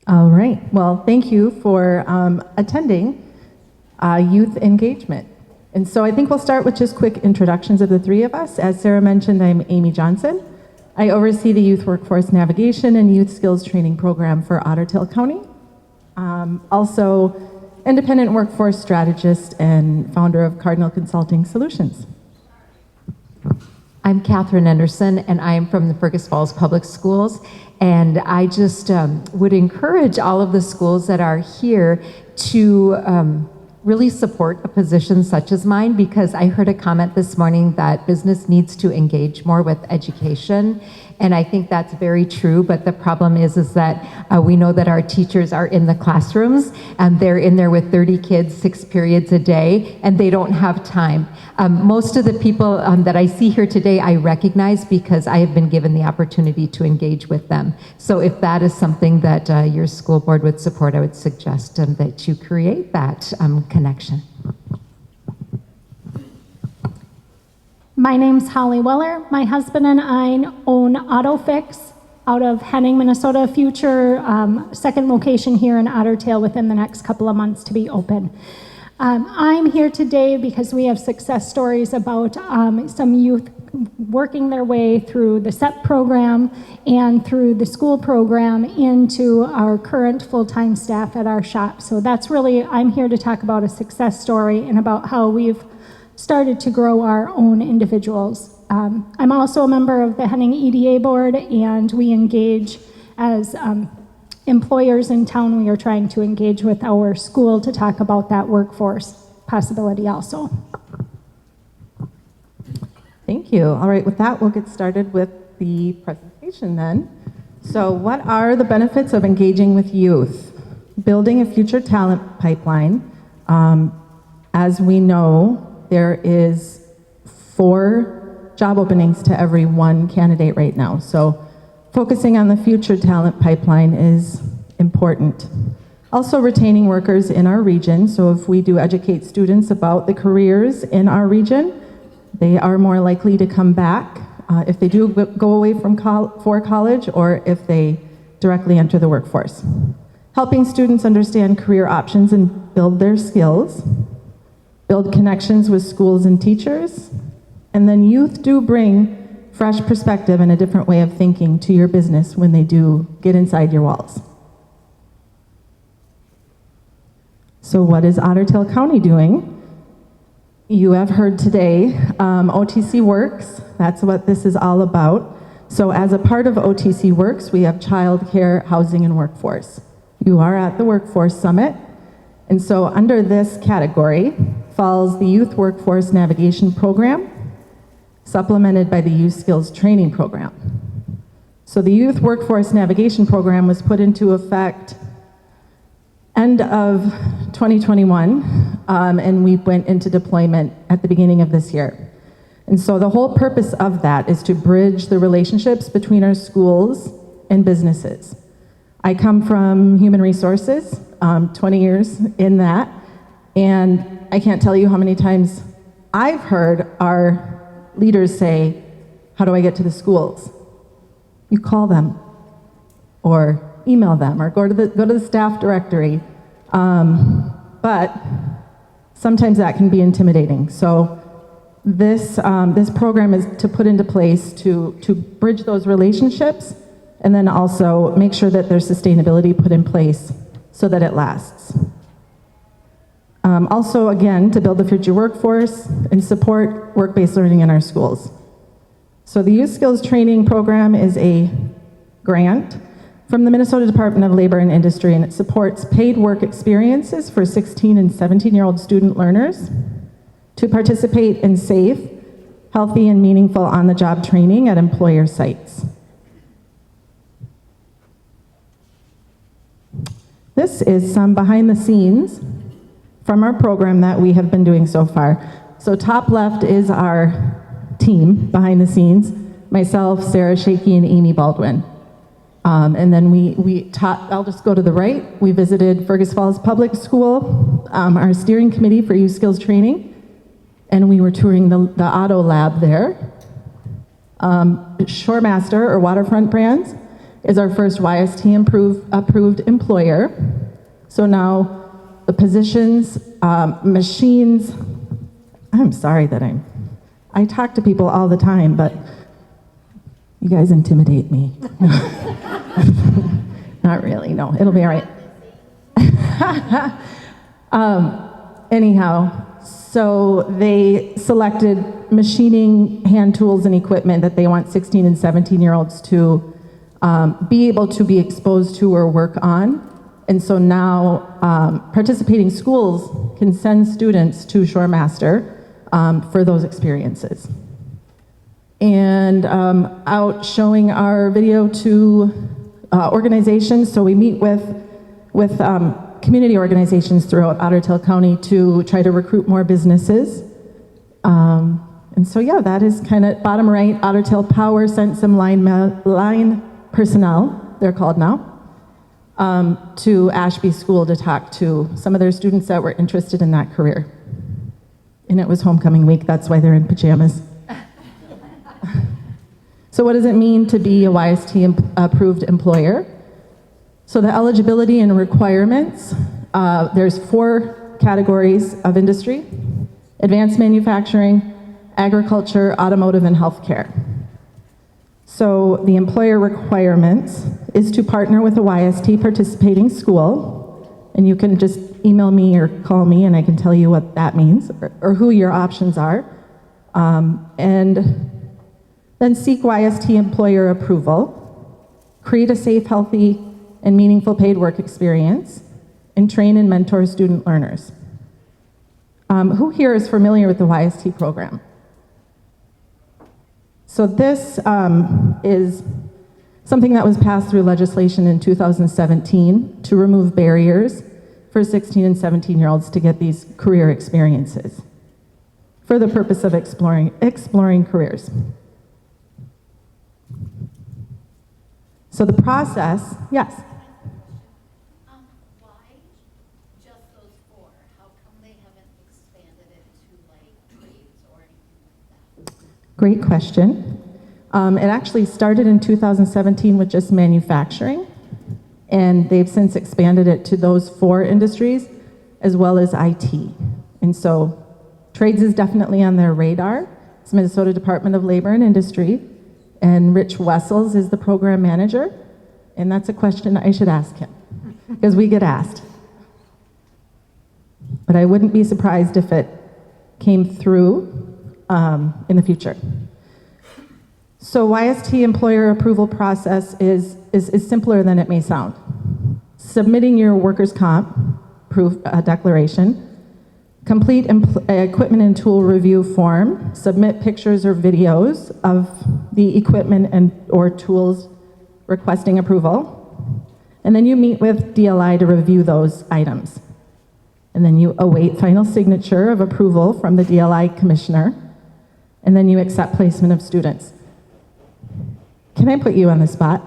All right. Well, thank you for attending youth engagement. And so I think we'll start with just quick introductions of the three of us. As Sarah mentioned, I'm Amy Johnson. I oversee the Youth Workforce Navigation and Youth Skills Training Program for Otter Tail County. Also, independent workforce strategist and founder of Cardinal Consulting Solutions. I'm Catherine Anderson, and I am from the Fergus Falls Public Schools. And I just would encourage all of the schools that are here to really support a position such as mine, because I heard a comment this morning that business needs to engage more with education. And I think that's very true, but the problem is that we know that our teachers are in the classrooms and they're in there with 30 kids, 6 periods a day, and they don't have time. Most of the people that I see here today, I recognize because I have been given the opportunity to engage with them. So if that is something that your school board would support, I would suggest that you create that connection. My name's Holly Weller. My husband and I own AutoFix out of Henning, Minnesota. Future second location here in Otter Tail within the next couple of months to be open. I'm here today because we have success stories about some youth working their way through the SEP program and through the school program into our current full-time staff at our shop. So that's really, I'm here to talk about a success story and about how we've started to grow our own individuals. I'm also a member of the Henning EDA board, and we engage as employers in town. We are trying to engage with our school to talk about that workforce possibility also. Thank you. All right, with that, we'll get started with the presentation then. So what are the benefits of engaging with youth? Building a future talent pipeline. As we know, there is 4 job openings to every 1 candidate right now. So focusing on the future talent pipeline is important. Also retaining workers in our region. So if we do educate students about the careers in our region, they are more likely to come back if they do go away from for college, or if they directly enter the workforce. Helping students understand career options and build their skills. Build connections with schools and teachers. And then youth do bring fresh perspective and a different way of thinking to your business when they do get inside your walls. So what is Otter Tail County doing? You have heard today, OTC Works, that's what this is all about. So as a part of OTC Works, we have childcare, housing, and workforce. You are at the Workforce Summit. And so under this category falls the Youth Workforce Navigation Program, supplemented by the Youth Skills Training Program. So the Youth Workforce Navigation Program was put into effect end of 2021, and we went into deployment at the beginning of this year. And so the whole purpose of that is to bridge the relationships between our schools and businesses. I come from human resources, 20 years in that, and I can't tell you how many times I've heard our leaders say, how do I get to the schools? You call them, or email them, or go to the staff directory. But sometimes that can be intimidating. So this program is to put into place to bridge those relationships, and then also make sure that there's sustainability put in place so that it lasts. Also, again, to build the future workforce and support work-based learning in our schools. So the Youth Skills Training Program is a grant from the Minnesota Department of Labor and Industry, and it supports paid work experiences for 16 and 17-year-old student learners to participate in safe, healthy, and meaningful on-the-job training at employer sites. This is some behind the scenes from our program that we have been doing so far. So top left is our team behind the scenes, myself, Sarah Shakey, and Amy Baldwin. And then I'll just go to the right. We visited Fergus Falls Public School, our steering committee for youth skills training, and we were touring the auto lab there. Shoremaster, or Waterfront Brands, is our first YST approved employer. So now the positions, machines, I'm sorry that I talk to people all the time, but you guys intimidate me. Not really, no, it'll be all right. Anyhow, so they selected machining, hand tools, and equipment that they want 16 and 17-year-olds to be able to be exposed to or work on. And so now participating schools can send students to Shoremaster for those experiences. And out showing our video to organizations, so we meet with community organizations throughout Otter Tail County to try to recruit more businesses. And so yeah, that is kind of bottom right. Otter Tail Power sent some line personnel, they're called now, to Ashby School to talk to some of their students that were interested in that career. And it was homecoming week, that's why they're in pajamas. So what does it mean to be a YST approved employer? So the eligibility and requirements, there's 4 categories of industry: advanced manufacturing, agriculture, automotive, and healthcare. So the employer requirements is to partner with a YST participating school, and you can just email me or call me and I can tell you what that means or who your options are. And then seek YST employer approval, create a safe, healthy, and meaningful paid work experience, and train and mentor student learners. Who here is familiar with the YST program? So this is something that was passed through legislation in 2017 to remove barriers for 16 and 17-year-olds to get these career experiences for the purpose of exploring careers. So the process, yes? Why just those 4? How come they haven't expanded it to like trades or anything like that? Great question. It actually started in 2017 with just manufacturing, and they've since expanded it to those 4 industries as well as IT. And so trades is definitely on their radar. It's Minnesota Department of Labor and Industry, and Rich Wessels is the program manager, and that's a question I should ask him because we get asked. But I wouldn't be surprised if it came through in the future. So YST employer approval process is simpler than it may sound. Submitting your workers' comp proof declaration, complete equipment and tool review form, submit pictures or videos of the equipment and or tools requesting approval, and then you meet with DLI to review those items. And then you await final signature of approval from the DLI commissioner, and then you accept placement of students. Can I put you on the spot?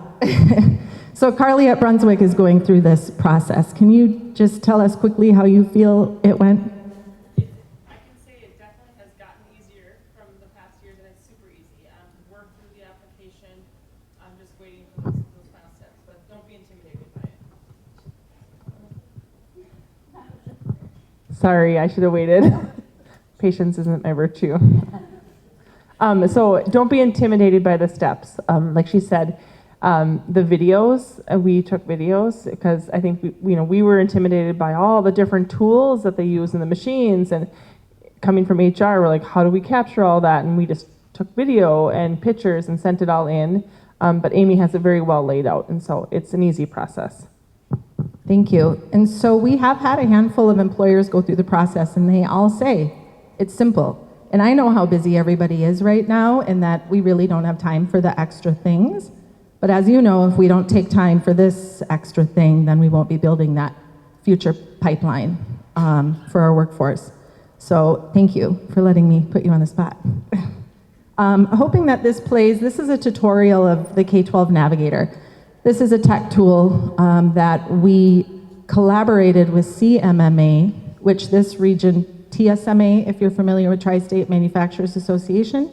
So Carly at Brunswick is going through this process. Can you just tell us quickly how you feel it went? I can say it definitely has gotten easier from the past years, and it's super easy. Work through the application. I'm just waiting for those final steps, but don't be intimidated by it. Sorry, I should have waited. Patience isn't my virtue. So don't be intimidated by the steps. Like she said, the videos, we took videos because I think we were intimidated by all the different tools that they use in the machines, and coming from HR, we're like, how do we capture all that? And we just took video and pictures and sent it all in. But Amy has it very well laid out, and so it's an easy process. Thank you. And so we have had a handful of employers go through the process, and they all say it's simple. And I know how busy everybody is right now, and that we really don't have time for the extra things. But as you know, if we don't take time for this extra thing, then we won't be building that future pipeline for our workforce. So thank you for letting me put you on the spot. Hoping that this is a tutorial of the K-12 Navigator. This is a tech tool that we collaborated with CMMA, which this region, TSMA, if you're familiar with Tri-State Manufacturers Association.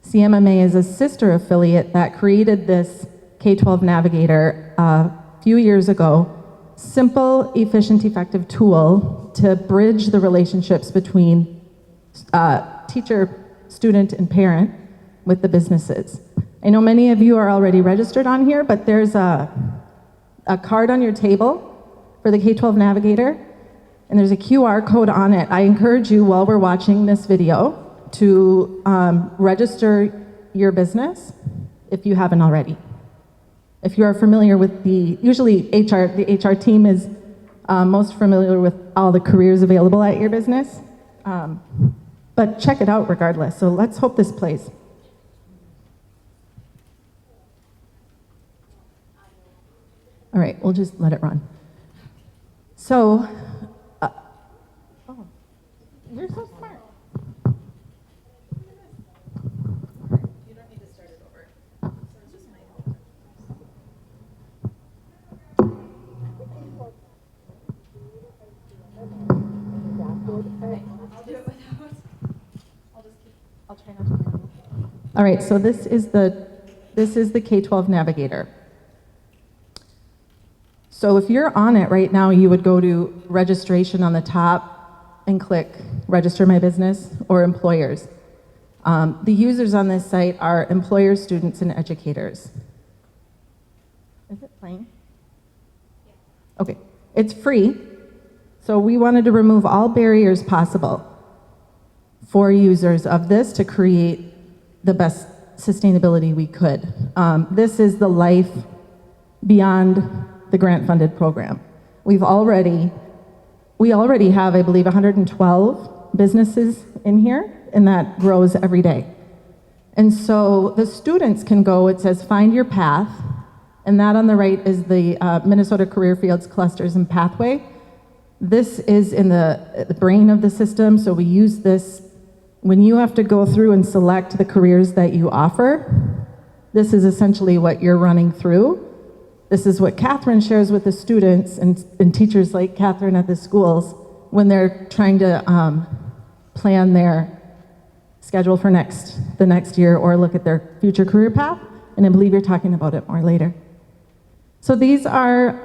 CMMA is a sister affiliate that created this K-12 Navigator a few years ago. Simple, efficient, effective tool to bridge the relationships between teacher, student, and parent with the businesses. I know many of you are already registered on here, but there's a card on your table for the K-12 Navigator, and there's a QR code on it. I encourage you, while we're watching this video, to register your business if you haven't already. If you are familiar with usually the HR team is most familiar with all the careers available at your business, but check it out regardless. So let's hope this plays. All right, we'll just let it run. So, oh, you're so smart. You don't need to start it over. So it's just my own. I'll try not to. All right, so this is the K-12 Navigator. So if you're on it right now, you would go to registration on the top and click register my business or employers. The users on this site are employers, students, and educators. Is it playing? Okay, it's free. So we wanted to remove all barriers possible for users of this to create the best sustainability we could. This is the life beyond the grant-funded program. We already have, I believe, 112 businesses in here, and that grows every day. And so the students can go, it says find your path, and that on the right is the Minnesota Career Fields Clusters and Pathway. This is in the brain of the system, so we use this when you have to go through and select the careers that you offer. This is essentially what you're running through. This is what Catherine shares with the students and teachers like Catherine at the schools when they're trying to plan their schedule for the next year or look at their future career path. And I believe you're talking about it more later. So these are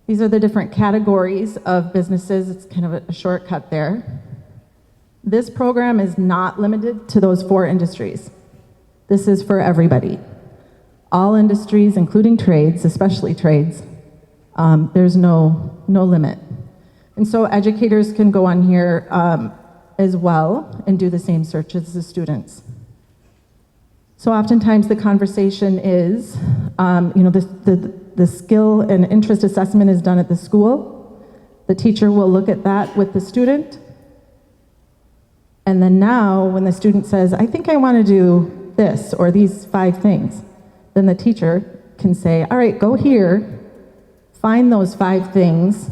the different categories of businesses. It's kind of a shortcut there. This program is not limited to those 4 industries. This is for everybody. All industries, including trades, especially trades, there's no limit. And so educators can go on here as well and do the same search as the students. So oftentimes the conversation is, the skill and interest assessment is done at the school. The teacher will look at that with the student. And then now when the student says, I think I want to do this or these 5 things, then the teacher can say, all right, go here, find those 5 things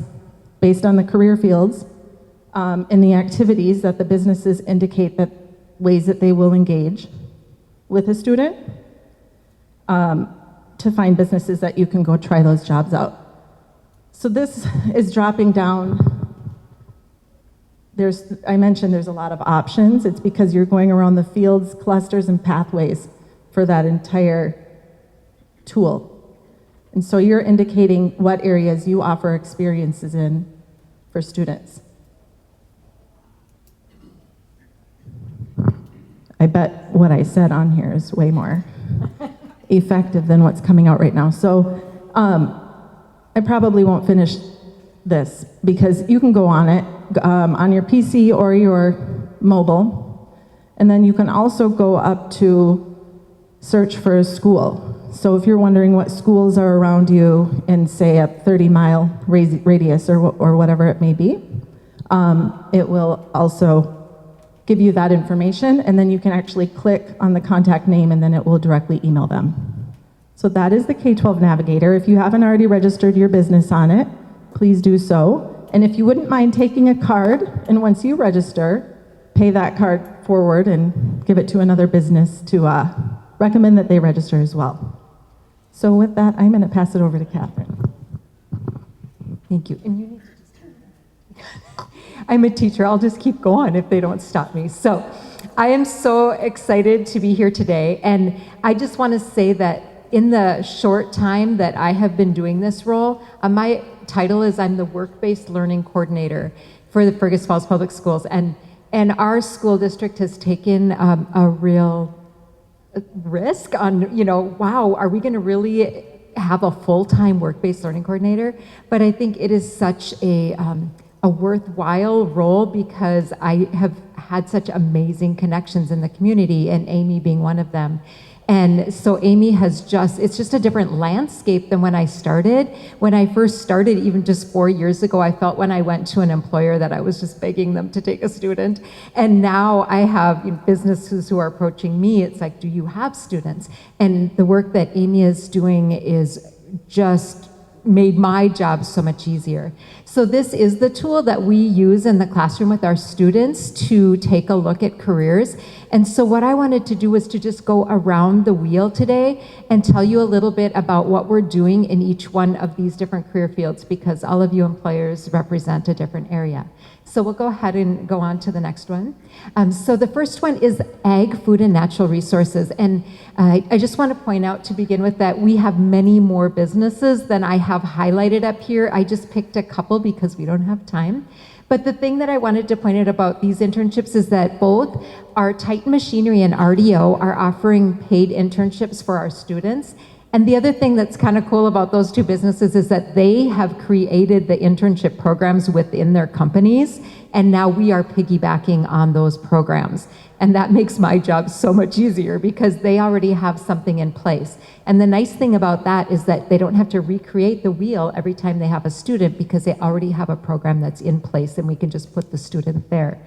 based on the career fields and the activities that the businesses indicate that ways that they will engage with a student to find businesses that you can go try those jobs out. So this is dropping down. I mentioned there's a lot of options. It's because you're going around the fields, clusters, and pathways for that entire tool. And so you're indicating what areas you offer experiences in for students. I bet what I said on here is way more effective than what's coming out right now. So I probably won't finish this because you can go on it on your PC or your mobile, and then you can also go up to search for a school. So if you're wondering what schools are around you in, say, a 30-mile radius or whatever it may be, it will also give you that information, and then you can actually click on the contact name, and then it will directly email them. So that is the K-12 Navigator. If you haven't already registered your business on it, please do so. And if you wouldn't mind taking a card, and once you register, pay that card forward and give it to another business to recommend that they register as well. So with that, I'm going to pass it over to Catherine. Thank you. And you need to just I'm a teacher. I'll just keep going if they don't stop me. So I am so excited to be here today, and I just want to say that in the short time that I have been doing this role, my title is I'm the Work-Based Learning Coordinator for the Fergus Falls Public Schools, and our school district has taken a real risk on, wow, are we going to really have a full-time work-based learning coordinator? But I think it is such a worthwhile role because I have had such amazing connections in the community, and Amy being one of them. And so Amy it's just a different landscape than when I started. When I first started, even just 4 years ago, I felt when I went to an employer that I was just begging them to take a student. And now I have businesses who are approaching me. It's like, do you have students? And the work that Amy is doing is just made my job so much easier. So this is the tool that we use in the classroom with our students to take a look at careers. And so what I wanted to do was to just go around the wheel today and tell you a little bit about what we're doing in each one of these different career fields, because all of you employers represent a different area. So we'll go ahead and go on to the next one. So the first one is Ag, Food, and Natural Resources. And I just want to point out to begin with that we have many more businesses than I have highlighted up here. I just picked a couple because we don't have time. But the thing that I wanted to point out about these internships is that both our Titan Machinery and RDO are offering paid internships for our students. And the other thing that's kind of cool about those two businesses is that they have created the internship programs within their companies, and now we are piggybacking on those programs. And that makes my job so much easier because they already have something in place. And the nice thing about that is that they don't have to recreate the wheel every time they have a student because they already have a program that's in place and we can just put the student there.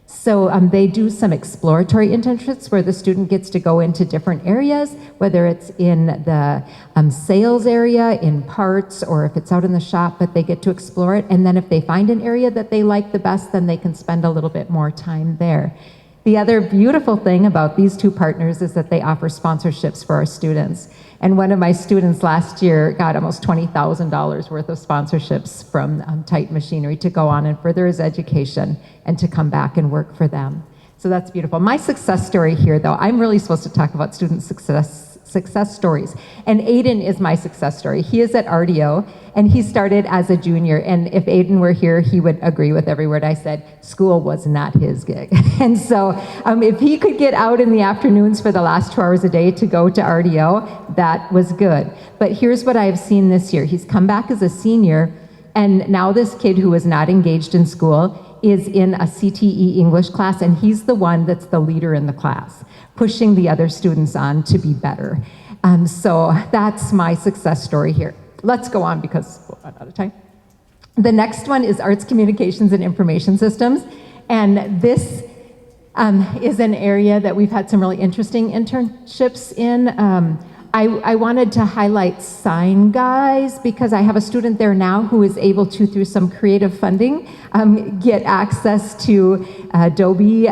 So they do some exploratory internships where the student gets to go into different areas, whether it's in the sales area, in parts, or if it's out in the shop, but they get to explore it. And then if they find an area that they like the best, then they can spend a little bit more time there. The other beautiful thing about these two partners is that they offer sponsorships for our students. And one of my students last year got almost $20,000 worth of sponsorships from Titan Machinery to go on and further his education and to come back and work for them. So that's beautiful. My success story here, though, I'm really supposed to talk about student success stories. And Aiden is my success story. He is at RDO, and he started as a junior. And if Aiden were here, he would agree with every word I said. School was not his gig. And so if he could get out in the afternoons for the last 2 hours a day to go to RDO, that was good. But here's what I've seen this year. He's come back as a senior, and now this kid who was not engaged in school is in a CTE English class, and he's the one that's the leader in the class, pushing the other students on to be better. So that's my success story here. Let's go on because we're out of time. The next one is Arts, Communications, and Information Systems. And this is an area that we've had some really interesting internships in. I wanted to highlight Sign Guys because I have a student there now who is able to, through some creative funding, get access to Adobe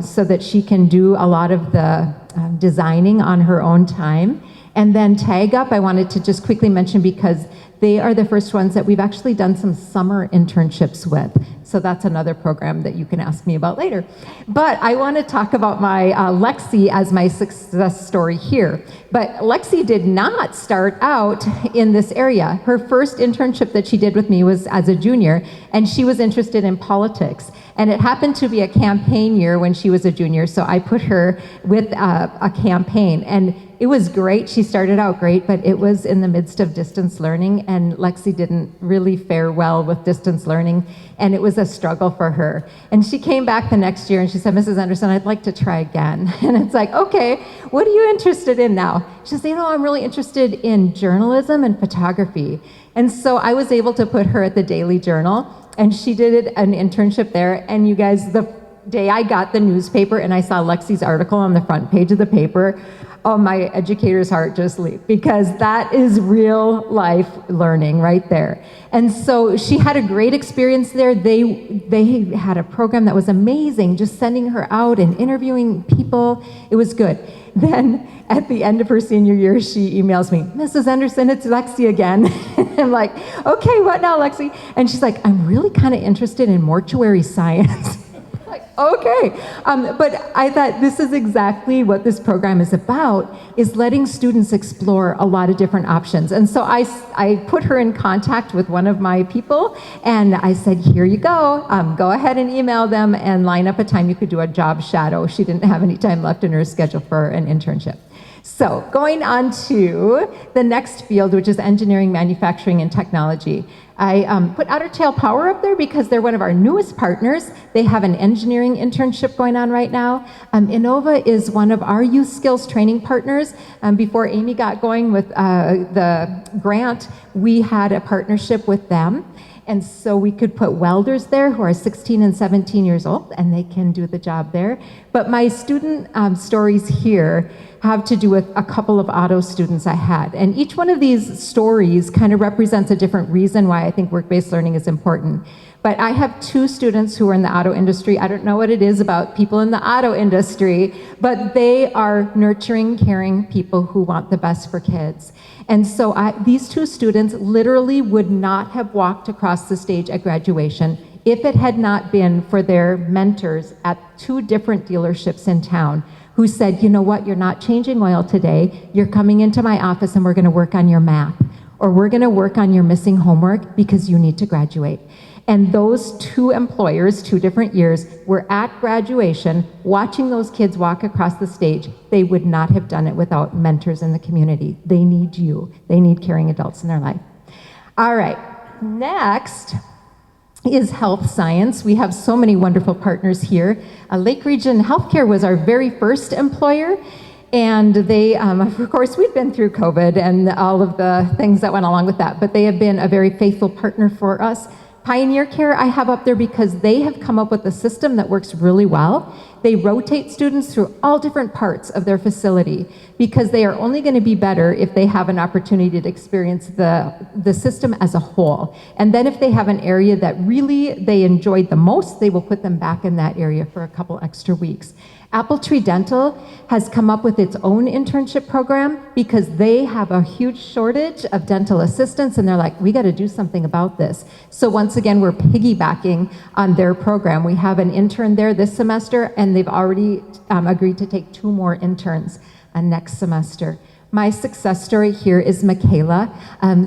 so that she can do a lot of the designing on her own time. And then Tag Up, I wanted to just quickly mention because they are the first ones that we've actually done some summer internships with. So that's another program that you can ask me about later. But I want to talk about my Lexi as my success story here. But Lexi did not start out in this area. Her first internship that she did with me was as a junior, and she was interested in politics. And it happened to be a campaign year when she was a junior, so I put her with a campaign. And it was great. She started out great, but it was in the midst of distance learning, and Lexi didn't really fare well with distance learning, and it was a struggle for her. And she came back the next year and she said, Mrs. Anderson, I'd like to try again. And it's like, okay, what are you interested in now? She said, I'm really interested in journalism and photography. And so I was able to put her at the Daily Journal, and she did an internship there. And you guys, the day I got the newspaper and I saw Lexi's article on the front page of the paper, oh, my educator's heart just leaped, because that is real life learning right there. And so she had a great experience there. They had a program that was amazing, just sending her out and interviewing people. It was good. Then at the end of her senior year, she emails me, Mrs. Anderson, it's Lexi again. I'm like, okay, what now, Lexi? And she's like, I'm really kind of interested in mortuary science. like, okay. But I thought this is exactly what this program is about, is letting students explore a lot of different options. And so I put her in contact with one of my people, and I said, here you go. Go ahead and email them and line up a time you could do a job shadow. She didn't have any time left in her schedule for an internship. So going on to the next field, which is engineering, manufacturing, and technology. I put Otter Tail Power up there because they're one of our newest partners. They have an engineering internship going on right now. Innova is one of our youth skills training partners. Before Amy got going with the grant, we had a partnership with them. And so we could put welders there who are 16 and 17 years old, and they can do the job there. But my student stories here have to do with a couple of auto students I had. And each one of these stories kind of represents a different reason why I think work-based learning is important. But I have two students who are in the auto industry. I don't know what it is about people in the auto industry, but they are nurturing, caring people who want the best for kids. And so these two students literally would not have walked across the stage at graduation if it had not been for their mentors at two different dealerships in town who said, you know what, you're not changing oil today. You're coming into my office and we're going to work on your math, or we're going to work on your missing homework because you need to graduate. And those two employers, 2 different years, were at graduation watching those kids walk across the stage. They would not have done it without mentors in the community. They need you. They need caring adults in their life. All right, next is health science. We have so many wonderful partners here. Lake Region Healthcare was our very first employer. And they, of course, we've been through COVID and all of the things that went along with that, but they have been a very faithful partner for us. Pioneer Care I have up there because they have come up with a system that works really well. They rotate students through all different parts of their facility because they are only going to be better if they have an opportunity to experience the system as a whole. And then if they have an area that really they enjoyed the most, they will put them back in that area for a couple extra weeks. Apple Tree Dental has come up with its own internship program because they have a huge shortage of dental assistants, and they're like, we got to do something about this. So once again, we're piggybacking on their program. We have an intern there this semester, and they've already agreed to take 2 more interns next semester. My success story here is Michaela,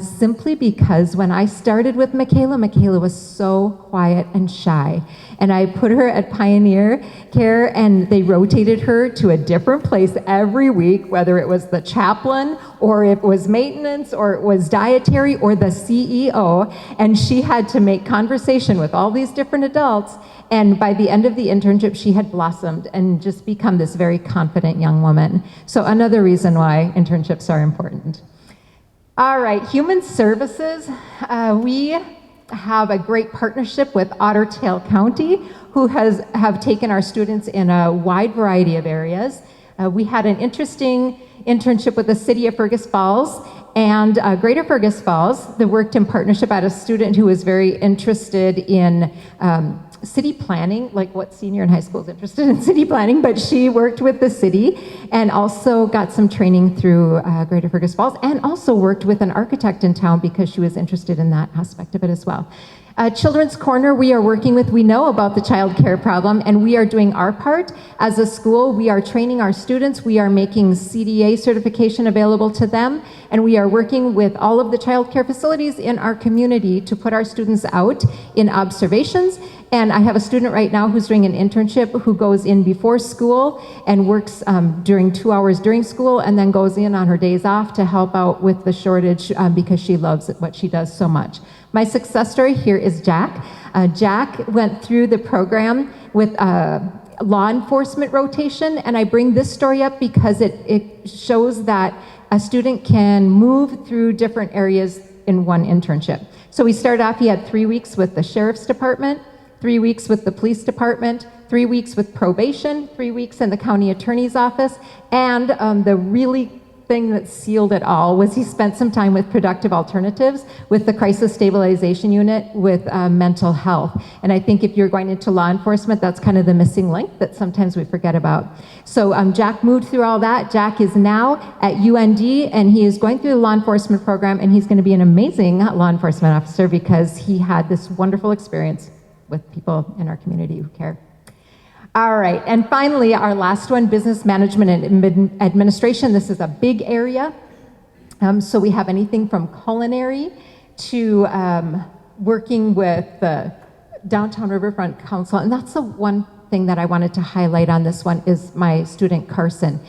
simply because when I started with Michaela was so quiet and shy. And I put her at Pioneer Care, and they rotated her to a different place every week, whether it was the chaplain, or it was maintenance, or it was dietary, or the CEO. And she had to make conversation with all these different adults. And by the end of the internship, she had blossomed and just become this very confident young woman. So another reason why internships are important. All right, human services. We have a great partnership with Otter Tail County, who have taken our students in a wide variety of areas. We had an interesting internship with the city of Fergus Falls and Greater Fergus Falls that worked in partnership. I had a student who was very interested in city planning, like what senior in high school is interested in city planning, but she worked with the city and also got some training through Greater Fergus Falls, and also worked with an architect in town because she was interested in that aspect of it as well. Children's Corner, we are working with, we know about the child care problem, and we are doing our part. As a school, we are training our students, we are making CDA certification available to them, and we are working with all of the child care facilities in our community to put our students out in observations. And I have a student right now who's doing an internship who goes in before school and works during 2 hours during school, and then goes in on her days off to help out with the shortage because she loves what she does so much. My success story here is Jack. Jack went through the program with law enforcement rotation, and I bring this story up because it shows that a student can move through different areas in one internship. So we started off, he had 3 weeks with the sheriff's department, 3 weeks with the police department, 3 weeks with probation, 3 weeks in the county attorney's office, and the really thing that sealed it all was he spent some time with Productive Alternatives, with the Crisis Stabilization Unit, with mental health. And I think if you're going into law enforcement, that's kind of the missing link that sometimes we forget about. So Jack moved through all that. Jack is now at UND, and he is going through the law enforcement program, and he's going to be an amazing law enforcement officer because he had this wonderful experience with people in our community who care. All right, and finally, our last one, business management and administration. This is a big area. So we have anything from culinary to working with the Downtown Riverfront Council, and that's the one thing that I wanted to highlight on this one is my student Carson.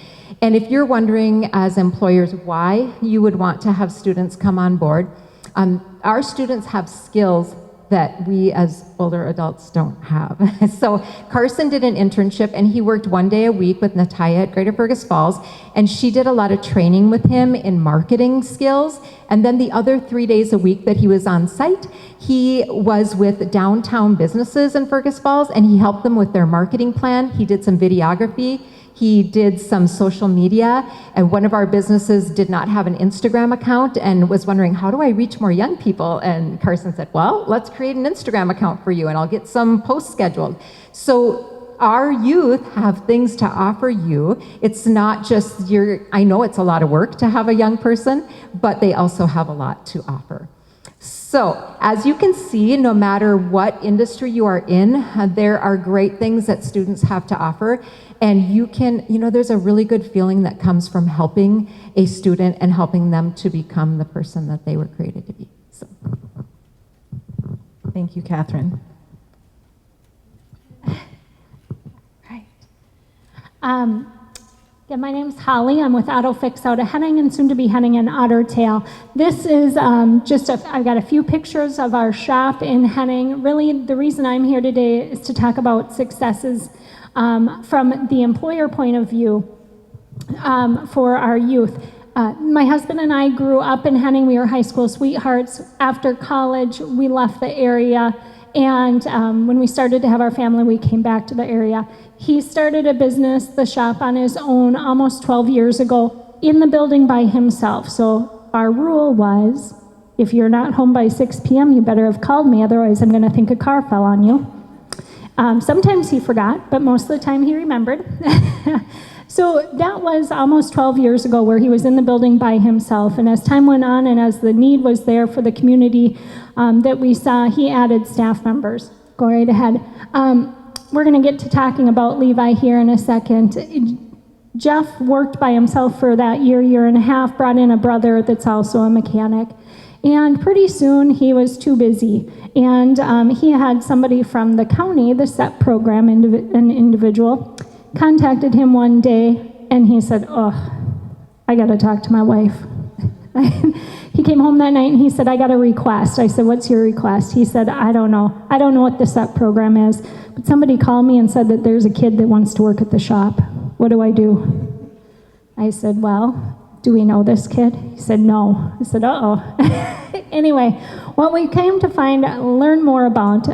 And if you're wondering as employers why you would want to have students come on board, our students have skills that we as older adults don't have. So Carson did an internship and he worked 1 day a week with Natalia at Greater Fergus Falls, and she did a lot of training with him in marketing skills. And then the other 3 days a week that he was on site, he was with downtown businesses in Fergus Falls and he helped them with their marketing plan. He did some videography. He did some social media, and one of our businesses did not have an Instagram account and was wondering, how do I reach more young people? And Carson said, well, let's create an Instagram account for you and I'll get some posts scheduled. So our youth have things to offer you. It's not just I know it's a lot of work to have a young person, but they also have a lot to offer. So, as you can see, no matter what industry you are in, there are great things that students have to offer. And you can, there's a really good feeling that comes from helping a student and helping them to become the person that they were created to be. So. Thank you, Catherine. Right. Yeah, my name's Holly. I'm with AutoFix out of Henning and soon to be Henning and Otter Tail. This is I've got a few pictures of our shop in Henning. Really, the reason I'm here today is to talk about successes from the employer point of view for our youth. My husband and I grew up in Henning. We were high school sweethearts. After college, we left the area. And when we started to have our family, we came back to the area. He started a business, the shop, on his own almost 12 years ago in the building by himself. So our rule was, if you're not home by 6 p.m., you better have called me, otherwise I'm going to think a car fell on you. Sometimes he forgot, but most of the time he remembered. So that was almost 12 years ago where he was in the building by himself. And as time went on and as the need was there for the community that we saw, he added staff members. Go right ahead. We're going to get to talking about Levi here in a second. Jeff worked by himself for that year and a half, brought in a brother that's also a mechanic. And pretty soon he was too busy. And he had somebody from the county, the SEP program, an individual, contacted him one day and he said, I got to talk to my wife. He came home that night and he said, I got a request. I said, what's your request? He said, I don't know. I don't know what the SEP program is, but somebody called me and said that there's a kid that wants to work at the shop. What do I do? I said, well, do we know this kid? He said, no. I said, Anyway, what we came to learn more about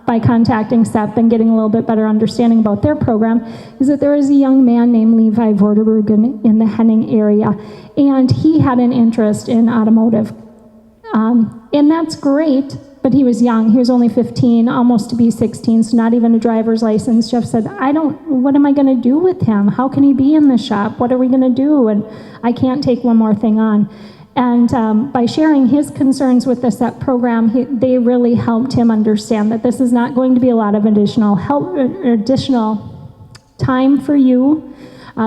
by contacting SEP and getting a little bit better understanding about their program is that there is a young man named Levi Vorderbruggen in the Henning area, and he had an interest in automotive. And that's great, but he was young. He was only 15, almost to be 16, so not even a driver's license. Jeff said, what am I going to do with him? How can he be in the shop? What are we going to do? And I can't take one more thing on. And by sharing his concerns with the SEP program, they really helped him understand that this is not going to be a lot of additional help, additional time for you.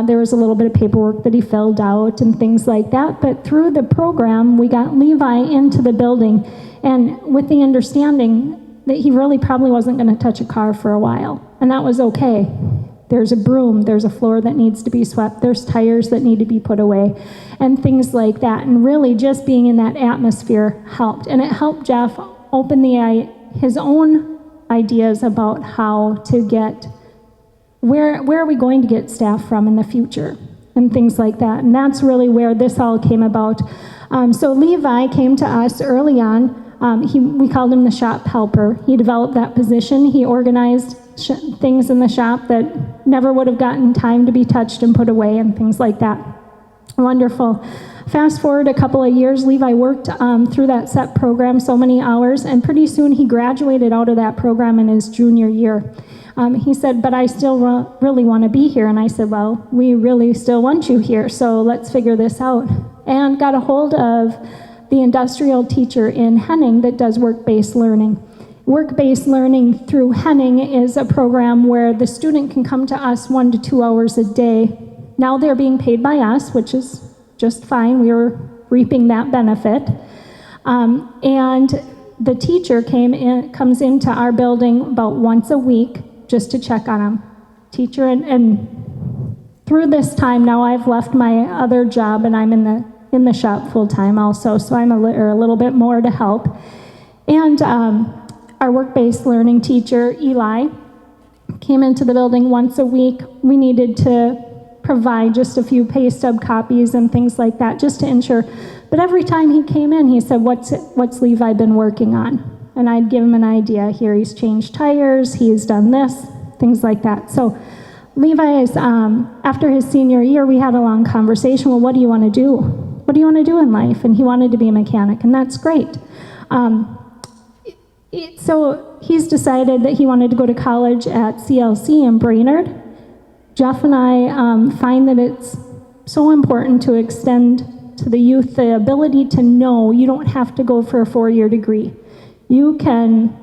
There was a little bit of paperwork that he filled out and things like that. But through the program, we got Levi into the building, and with the understanding that he really probably wasn't going to touch a car for a while. And that was okay. There's a broom, there's a floor that needs to be swept, there's tires that need to be put away, and things like that. And really just being in that atmosphere helped. And it helped Jeff open his own ideas about how to get, where are we going to get staff from in the future, and things like that. And that's really where this all came about. So Levi came to us early on. We called him the shop helper. He developed that position. He organized things in the shop that never would have gotten time to be touched and put away and things like that. Wonderful. Fast forward a couple of years, Levi worked through that SEP program so many hours, and pretty soon he graduated out of that program in his junior year. He said, but I still really want to be here. And I said, well, we really still want you here, so let's figure this out. And got a hold of the industrial teacher in Henning that does work-based learning. Work-based learning through Henning is a program where the student can come to us 1 to 2 hours a day. Now they're being paid by us, which is just fine. We were reaping that benefit. And the teacher comes into our building about once a week just to check on them. Teacher, and through this time now I've left my other job and I'm in the shop full-time also, so I'm a little bit more to help. And our work-based learning teacher, Eli, came into the building once a week. We needed to provide just a few pay stub copies and things like that just to ensure. But every time he came in, he said, what's Levi been working on? And I'd give him an idea. Here, he's changed tires, he's done this, things like that. So Levi is, after his senior year, we had a long conversation. Well, what do you want to do? What do you want to do in life? And he wanted to be a mechanic, and that's great. So he's decided that he wanted to go to college at CLC in Brainerd. Jeff and I find that it's so important to extend to the youth the ability to know you don't have to go for a 4-year degree. You can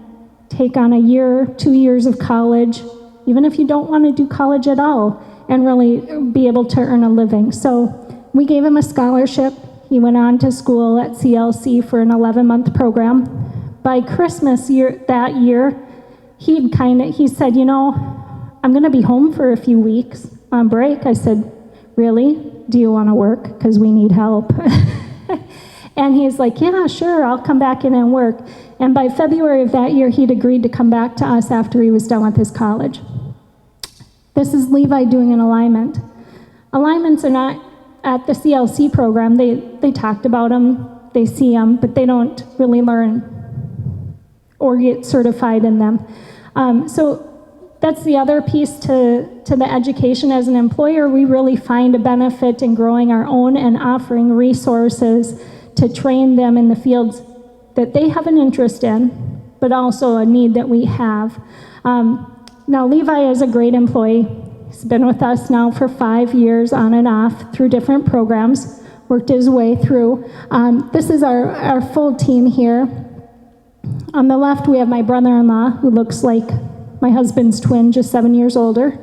take on a year, 2 years of college, even if you don't want to do college at all, and really be able to earn a living. So we gave him a scholarship. He went on to school at CLC for an 11-month program. By Christmas that year, he said, you know, I'm going to be home for a few weeks on break. I said, really? Do you want to work? Because we need help. And he's like, yeah, sure, I'll come back in and work. And by February of that year, he'd agreed to come back to us after he was done with his college. This is Levi doing an alignment. Alignments are not at the CLC program. They talked about them, they see them, but they don't really learn or get certified in them. So that's the other piece to the education as an employer. We really find a benefit in growing our own and offering resources to train them in the fields that they have an interest in, but also a need that we have. Now, Levi is a great employee. He's been with us now for 5 years on and off through different programs, worked his way through. This is our full team here. On the left, we have my brother-in-law, who looks like my husband's twin, just 7 years older.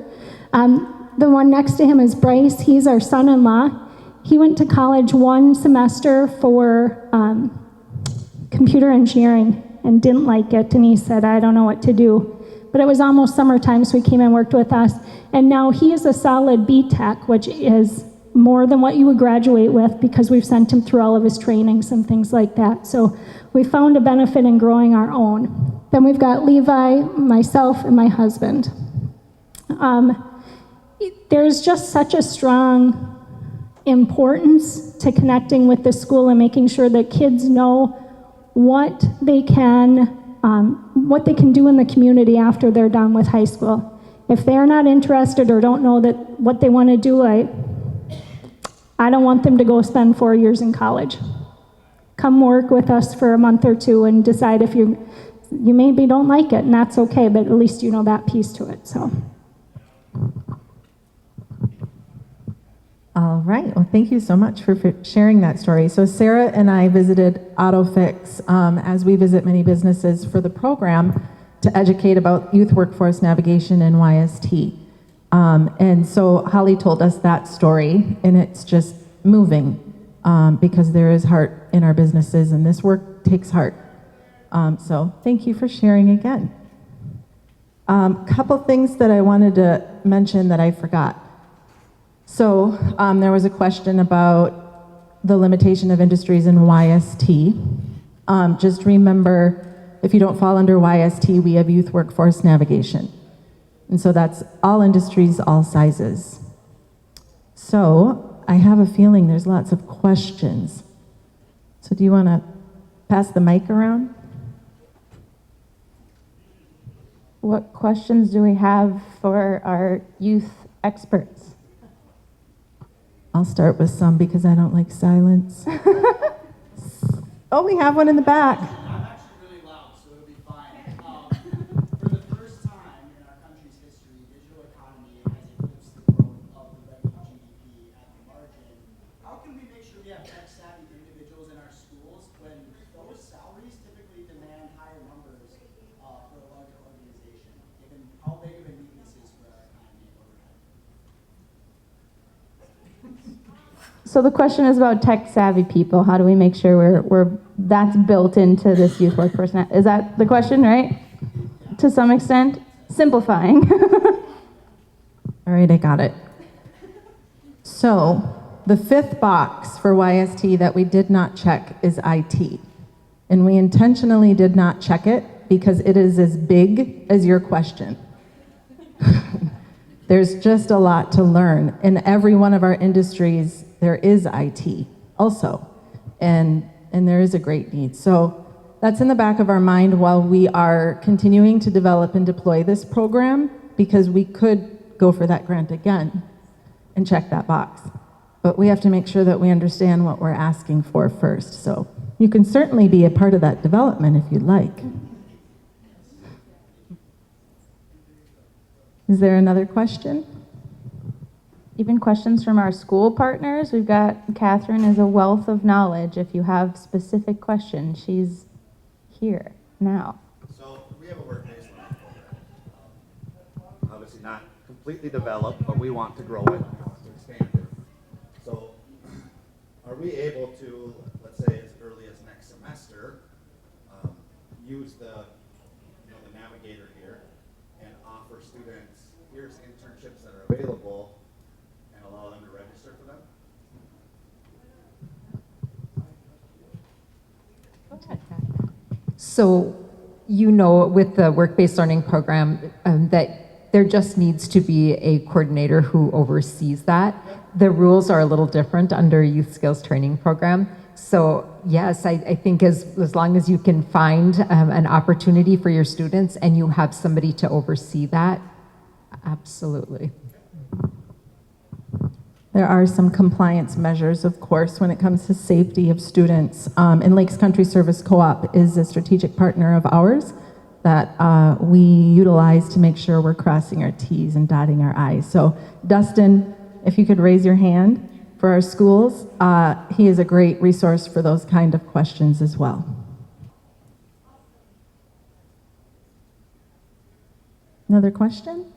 The one next to him is Bryce. He's our son-in-law. He went to college 1 semester for computer engineering and didn't like it, and he said, I don't know what to do. But it was almost summertime, so he came and worked with us. And now he is a solid B-Tech, which is more than what you would graduate with because we've sent him through all of his trainings and things like that. So we found a benefit in growing our own. Then we've got Levi, myself, and my husband. There's just such a strong importance to connecting with the school and making sure that kids know what they can do in the community after they're done with high school. If they're not interested or don't know that what they want to do, I don't want them to go spend 4 years in college. Come work with us for a month or two and decide if you maybe don't like it, and that's okay, but at least you know that piece to it. So. All right. Well, thank you so much for sharing that story. So Sarah and I visited AutoFix as we visit many businesses for the program to educate about youth workforce navigation and YST. And so Holly told us that story, and it's just moving because there is heart in our businesses, and this work takes heart. So thank you for sharing again. Couple things that I wanted to mention that I forgot. So there was a question about the limitation of industries in YST. Just remember, if you don't fall under YST, we have youth workforce navigation. And so that's all industries, all sizes. So I have a feeling there's lots of questions. So do you want to pass the mic around? What questions do we have for our youth experts? I'll start with some because I don't like silence. Oh, we have one in the back. I'm actually really loud, so it'll be fine. For the first time in our country's history, digital economy has eclipsed the growth of the regular GDP at the margin. How can we make sure we have tech-savvy individuals in our schools when those salaries typically demand higher numbers So the question is about tech savvy people. How do we make sure that's built into this youth workforce? Is that the question, right? To some extent, simplifying. All right, I got it. So the fifth box for YST that we did not check is IT. And we intentionally did not check it because it is as big as your question. There's just a lot to learn. In every one of our industries, there is IT also, and there is a great need. So that's in the back of our mind while we are continuing to develop and deploy this program, because we could go for that grant again and check that box. But we have to make sure that we understand what we're asking for first. So you can certainly be a part of that development if you'd like. Is there another question? Even questions from our school partners. We've got Catherine is a wealth of knowledge. If you have specific questions, she's here now. So we have a work-based learning program. Obviously not completely developed, but we want to grow it, we want to expand it. So are we able to, let's say as early as next semester, use the navigator here and offer students, here's internships that are available, and allow them to register for them? So, with the work-based learning program, that there just needs to be a coordinator who oversees that. The rules are a little different under youth skills training program. So yes, I think as long as you can find an opportunity for your students and you have somebody to oversee that, absolutely. There are some compliance measures, of course, when it comes to safety of students. And Lakes Country Service Co-op is a strategic partner of ours that we utilize to make sure we're crossing our T's and dotting our I's. So Dustin, if you could raise your hand for our schools, he is a great resource for those kind of questions as well. Another question?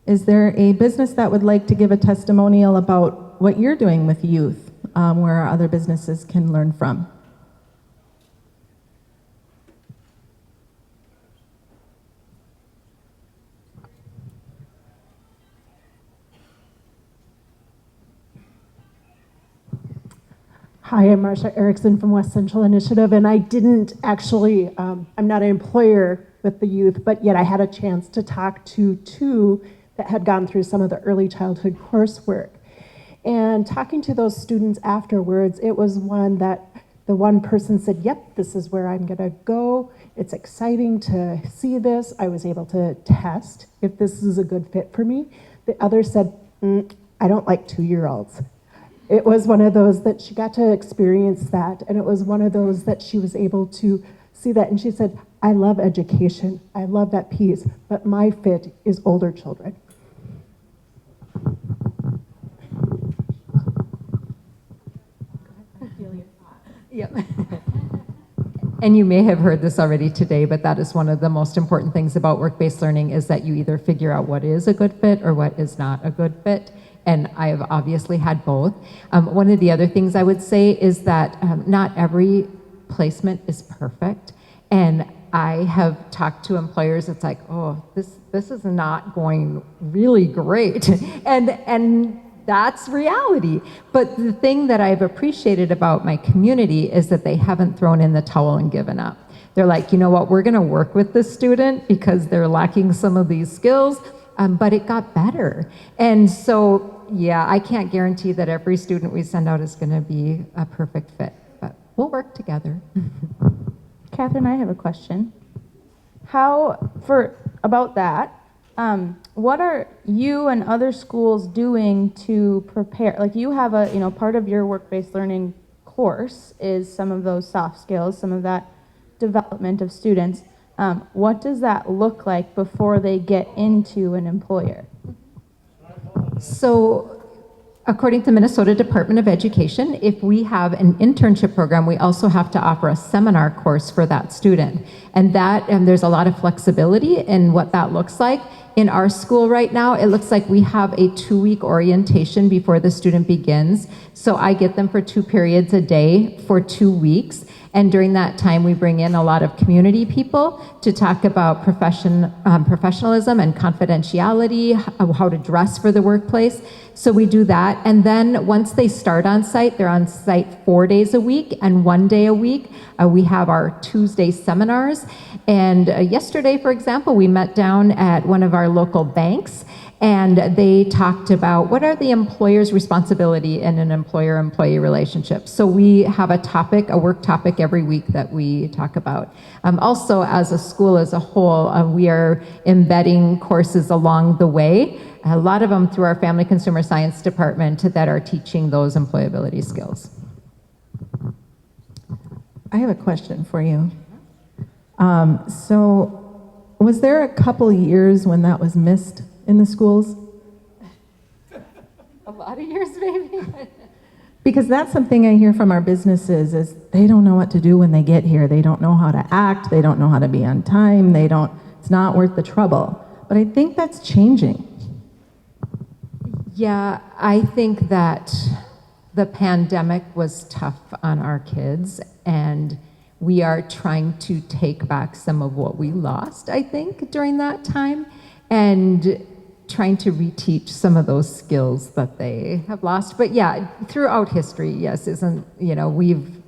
Is there a business that would like to give a testimonial about what you're doing with youth, where our other businesses can learn from? Hi, I'm Marsha Erickson from West Central Initiative, and I didn't actually, I'm not an employer with the youth, but yet I had a chance to talk to two that had gone through some of the early childhood coursework. And talking to those students afterwards, it was one that the one person said, yep, this is where I'm gonna go. It's exciting to see this. I was able to test if this is a good fit for me. The other said, I don't like 2-year-olds. It was one of those that she got to experience that, and it was one of those that she was able to see that, and she said, I love education, I love that piece, but my fit is older children. Yep. And you may have heard this already today, but that is one of the most important things about work-based learning is that you either figure out what is a good fit or what is not a good fit. And I have obviously had both. One of the other things I would say is that not every placement is perfect. And I have talked to employers, it's like, oh, this is not going really great. And that's reality. But the thing that I've appreciated about my community is that they haven't thrown in the towel and given up. They're like, you know what, we're gonna work with this student because they're lacking some of these skills, but it got better. And so, yeah, I can't guarantee that every student we send out is gonna be a perfect fit, but we'll work together. Catherine, I have a question. About that, what are you and other schools doing to prepare? Like you have part of your work-based learning course is some of those soft skills, some of that development of students. What does that look like before they get into an employer? So According to Minnesota Department of Education, if we have an internship program, we also have to offer a seminar course for that student. And there's a lot of flexibility in what that looks like. In our school right now, it looks like we have a 2-week orientation before the student begins. So I get them for 2 periods a day for 2 weeks. And during that time, we bring in a lot of community people to talk about professionalism and confidentiality, how to dress for the workplace. So we do that. And then once they start on site, they're on site 4 days a week and 1 day a week. We have our Tuesday seminars. And yesterday, for example, we met down at one of our local banks, and they talked about what are the employer's responsibility in an employer-employee relationship. So we have a work topic every week that we talk about. Also, as a school as a whole, we are embedding courses along the way, a lot of them through our Family Consumer Science department that are teaching those employability skills. I have a question for you. So was there a couple years when that was missed in the schools? A lot of years, maybe. Because that's something I hear from our businesses is they don't know what to do when they get here. They don't know how to act. They don't know how to be on time. It's not worth the trouble. But I think that's changing. Yeah, I think that the pandemic was tough on our kids, and we are trying to take back some of what we lost, I think, during that time, and trying to reteach some of those skills that they have lost. But yeah, throughout history, yes, we've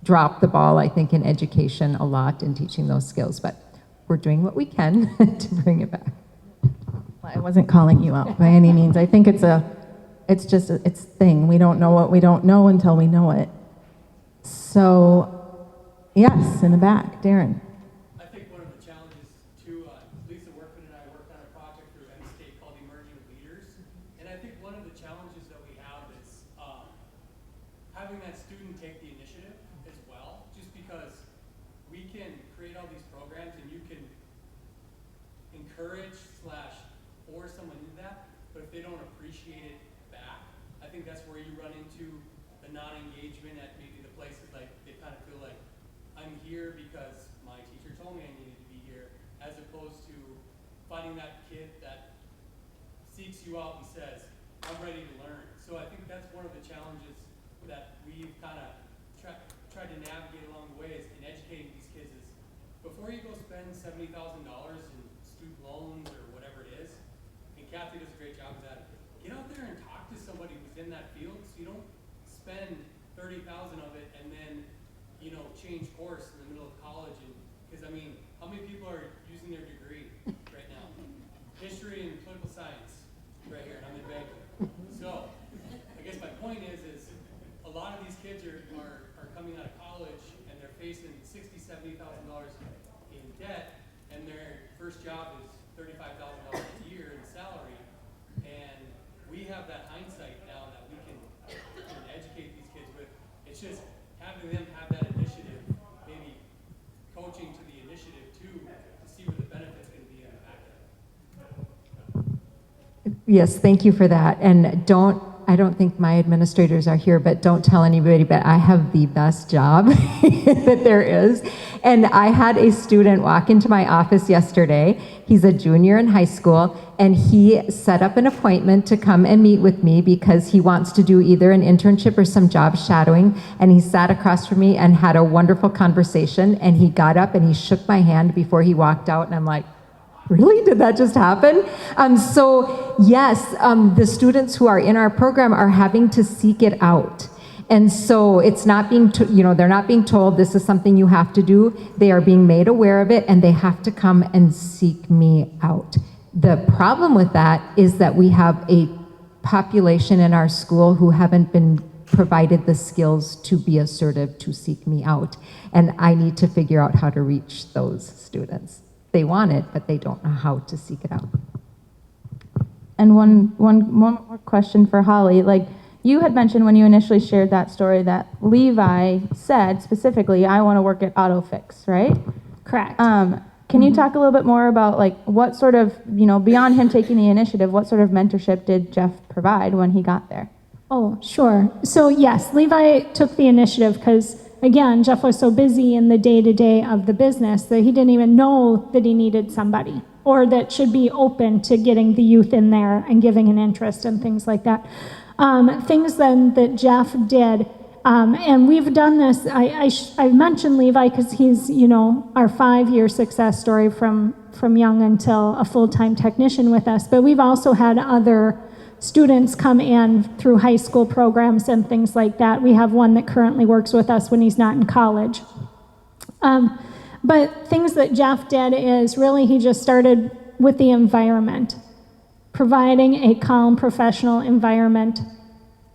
dropped the ball, I think, in education a lot in teaching those skills, but we're doing what we can to bring it back. I wasn't calling you out by any means. I think it's just a thing. We don't know what we don't know until we know it. So, yes, in the back, Darren. I think one of the challenges too, Lisa Workman and I worked on a project through MSK called Emerging Leaders, and I think one of the challenges that we have is having that student take the initiative as well, just because we can create all these programs and you can encourage / force someone into that, but if they don't appreciate it back, I think that's where you run into the non-engagement at maybe the places like they kind of feel like I'm here because my teacher told me I needed to be here, as opposed to finding that kid that seeks you out and says, I'm ready to learn. So I think that's one of the challenges that we've kind of tried to navigate along the way is in educating these kids is before you go spend $70,000 in student loans or whatever it is, and Kathy does a great job of that, get out there and talk to somebody who's in that field so you don't spend $30,000 of it and then change course in the middle of college. And because how many people are using their degree right now? History and political science right here, and I'm in banking. So I guess my point is a lot of these kids are coming out of college and they're facing $60,000, $70,000 in debt, and their first job is $35,000 a year in salary. And we have that hindsight now that we can educate these kids with. It's just having them have that initiative, maybe coaching to the initiative too, to see where the benefits can be in the back end. Yes, thank you for that. And I don't think my administrators are here, but don't tell anybody, but I have the best job that there is. And I had a student walk into my office yesterday. He's a junior in high school, and he set up an appointment to come and meet with me because he wants to do either an internship or some job shadowing. And he sat across from me and had a wonderful conversation, and he got up and he shook my hand before he walked out, and I'm like, really? Did that just happen? So yes, the students who are in our program are having to seek it out. And so it's not being, they're not being told this is something you have to do. They are being made aware of it, and they have to come and seek me out. The problem with that is that we have a population in our school who haven't been provided the skills to be assertive, to seek me out. And I need to figure out how to reach those students. They want it, but they don't know how to seek it out. And one more question for Holly. Like, you had mentioned when you initially shared that story that Levi said specifically, I want to work at AutoFix, right? Correct. Can you talk a little bit more about like what sort of, beyond him taking the initiative, what sort of mentorship did Jeff provide when he got there? Oh, sure. So yes, Levi took the initiative because, again, Jeff was so busy in the day-to-day of the business that he didn't even know that he needed somebody or that should be open to getting the youth in there and giving an interest and things like that. Things then that Jeff did, and we've done this, I mentioned Levi because he's, our 5-year success story from young until a full-time technician with us, but we've also had other students come in through high school programs and things like that. We have one that currently works with us when he's not in college. But things that Jeff did is really he just started with the environment, providing a calm professional environment,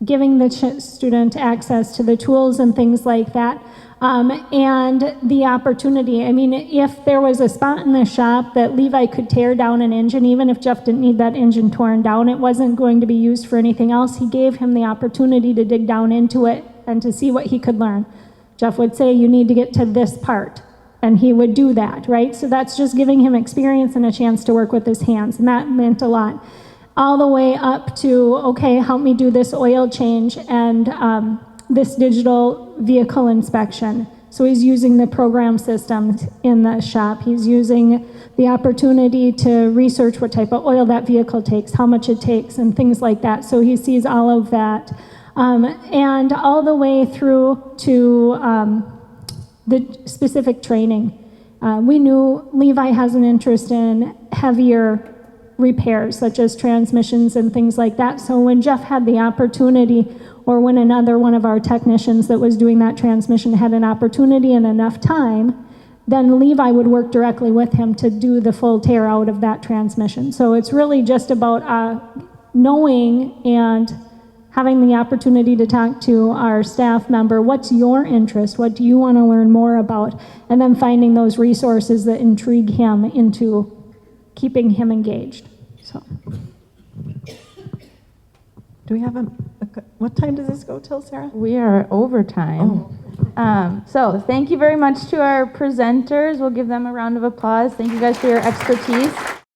giving the student access to the tools and things like that, and the opportunity. I mean, if there was a spot in the shop that Levi could tear down an engine, even if Jeff didn't need that engine torn down, it wasn't going to be used for anything else. He gave him the opportunity to dig down into it and to see what he could learn. Jeff would say, you need to get to this part, and he would do that, right? So that's just giving him experience and a chance to work with his hands, and that meant a lot. All the way up to, okay, help me do this oil change and this digital vehicle inspection. So he's using the program systems in the shop. He's using the opportunity to research what type of oil that vehicle takes, how much it takes, and things like that. So he sees all of that. And all the way through to the specific training. We knew Levi has an interest in heavier repairs, such as transmissions and things like that. So when Jeff had the opportunity, or when another one of our technicians that was doing that transmission had an opportunity and enough time, then Levi would work directly with him to do the full tear out of that transmission. So it's really just about knowing and having the opportunity to talk to our staff member, what's your interest, what do you want to learn more about, and then finding those resources that intrigue him into keeping him engaged. So, Do we have what time does this go till, Sarah? We are overtime. So thank you very much to our presenters. We'll give them a round of applause. Thank you guys for your expertise.